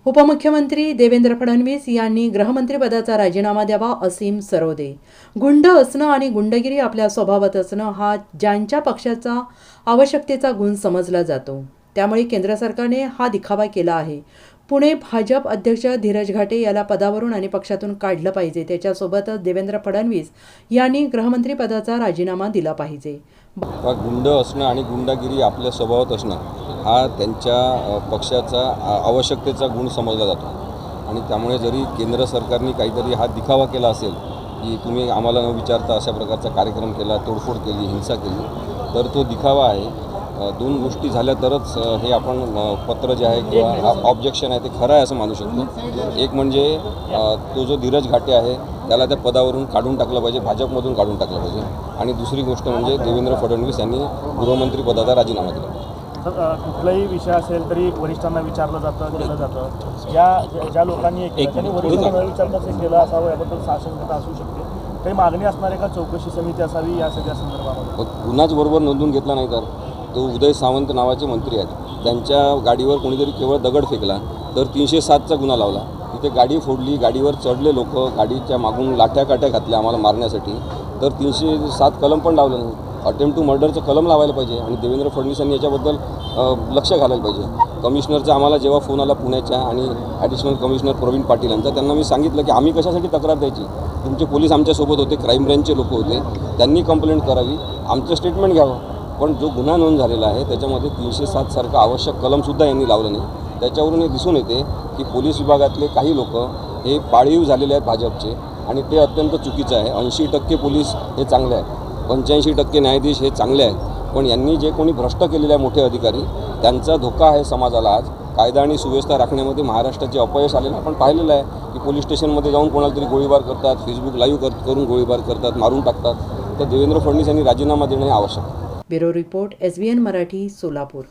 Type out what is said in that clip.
उपमुख्यमंत्री देवेंद्र फडणवीस यांनी गृहमंत्रीपदाचा राजीनामा द्यावा. असीम सरोदे. गुंड असणं आणि गुंडगिरी आपल्या स्वभावात असणं हा ज्यांच्या पक्षाचा आवश्यकतेचा गुण समजला जातो. त्यामुळे केंद्र सरकारने हा दिखावा केला आहे. पुणे भाजप अध्यक्ष धीरज घाटे याला पदावरून आणि पक्षातून काढलं पाहिजे. त्याच्यासोबतच देवेंद्र फडणवीस यांनी गृहमंत्रीपदाचा राजीनामा दिला पाहिजे. गुंड असणं आणि गुंडागिरी आपल्या स्वभावात असणं हा त्यांच्या पक्षाचा आवश्यकतेचा गुण समजला जातो. आणि त्यामुळे जरी केंद्र सरकारने काहीतरी हा दिखावा केला असेल की तुम्ही आम्हाला न विचारता अशा प्रकारचा कार्यक्रम केला, तोडफोड केली, हिंसा केली, तर तो दिखावा आहे. दोन गोष्टी झाल्या तरच हे आपण पत्र जे आहे किंवा ऑब्जेक्शन आहे ते खरं आहे असं मानू शकतो. एक म्हणजे तो जो धीरज घाटे आहे त्याला त्या पदावरून काढून टाकलं पाहिजे, भाजपमधून काढून टाकलं पाहिजे. आणि दुसरी गोष्ट म्हणजे देवेंद्र फडणवीस यांनी गृहमंत्री पदाचा राजीनामा दिला. कुठलाही विषय असेल तरी वरिष्ठांना विचारलं जातं, केलं जातं. ज्या लोकांनी त्यांनी वरिष्ठांना विचारताच केलं असावं याबद्दल साशंकता असू शकते. काही मागणी असणार आहे का? चौकशी समिती असावी या सगळ्या संदर्भामध्ये? गुन्हाच बरोबर नोंदवून घेतला नाही तर तो उदय सावंत नावाचे मंत्री आहेत, त्यांच्या गाडीवर कोणीतरी केवळ दगड फेकला तर 307चा गुन्हा लावला. तिथे गाडी फोडली, गाडीवर चढले लोक, गाडीच्या मागून लाठ्या काट्या घातल्या आम्हाला मारण्यासाठी, तर 307 कलम पण लावलं नाही. अटेम्प्ट टू मर्डरचं कलम लावायला पाहिजे. आणि देवेंद्र फडणवीसांनी याच्याबद्दल लक्ष घालायला पाहिजे. कमिशनरचा आम्हाला जेव्हा फोन आला पुण्याच्या आणि ॲडिशनल कमिशनर प्रवीण पाटील यांचा, त्यांना मी सांगितलं की आम्ही कशासाठी तक्रार द्यायची, तुमचे पोलीस आमच्यासोबत होते, क्राईम ब्रँचचे लोक होते, त्यांनी कंप्लेंट करावी, आमचं स्टेटमेंट घ्यावं. पण जो गुन्हा नोंद झालेला आहे त्याच्यामध्ये 307 सारखं आवश्यक कलमसुद्धा यांनी लावलं नाही. त्याच्यावरून हे दिसून येते की पोलीस विभागातले काही लोक हे पाळीव झालेले आहेत भाजपचे, आणि ते अत्यंत चुकीचं आहे. 80% पोलीस हे चांगले आहेत, 85% न्यायाधीश हे चांगले आहेत, पण यांनी जे कोणी भ्रष्ट केलेले आहे मोठे अधिकारी, त्यांचा धोका आहे समाजाला. आज कायदा आणि सुव्यवस्था राखण्यामध्ये महाराष्ट्राचे अपयश आलेलं आपण पाहिलेलं आहे की पोलीस स्टेशनमध्ये जाऊन कोणाला तरी गोळीबार करतात, फेसबुक लाईव्ह करून गोळीबार करतात, मारून टाकतात. तर देवेंद्र फडणवीस यांनी राजीनामा देणे आवश्यक आहे. Bureau report, SBN Marathi, Solapur.